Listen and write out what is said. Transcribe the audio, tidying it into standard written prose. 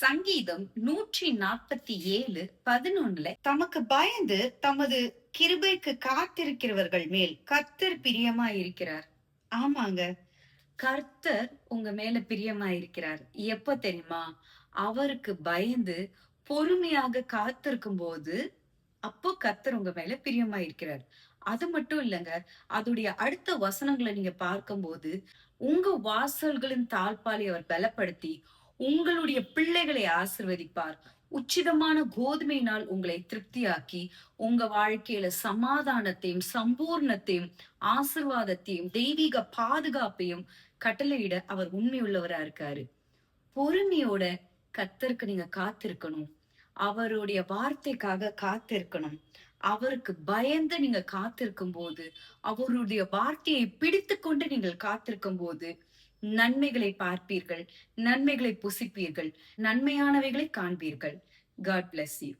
சங்கீதம் 147:11 தமக்கு பயந்து தமது கிருபைக்கு காத்திருக்கிறவர்கள் மேல் கர்த்தர் பிரியமாயிருக்கிறார். ஆமாங்க. கர்த்தர் உங்க மேல பிரியமாயிருக்கிறார். எப்ப தெரியுமா? அவருக்கு பயந்து பொறுமையாக காத்திருக்கும் போது, அப்போ கர்த்தர் உங்க மேல பிரியமாயிருக்கிறார். அது மட்டும் இல்லங்க. அதுடைய அடுத்த வசனங்கள நீங்க பார்க்கும்போது, உங்க வாசல்களின் தாழ்ப்பாளை அவர் பலப்படுத்தி, உங்களுடைய பிள்ளைகளை ஆசீர்வதிப்பார். உச்சிதமான கோதுமையினால் உங்களை திருப்தியாக்கி, உங்க வாழ்க்கையில சமாதானத்தையும், சம்பூர்ணத்தையும், ஆசீர்வாதத்தையும், தெய்வீக பாதுகாப்பையும் கட்டளையிட அவர் உண்மையுள்ளவரா இருக்காரு. பொறுமையோட கர்த்தருக்கு நீங்க காத்திருக்கணும். அவருடைய வார்த்தைக்காக காத்திருக்கணும். அவருக்கு பயந்து நீங்க காத்திருக்கும்போது, அவருடைய வார்த்தையை பிடித்துக்கொண்டு நீங்கள் காத்திருக்கும்போது, நன்மைகளை பார்ப்பீர்கள், நன்மைகளை புசிப்பீர்கள், நன்மையானவைகளை காண்பீர்கள். God bless you.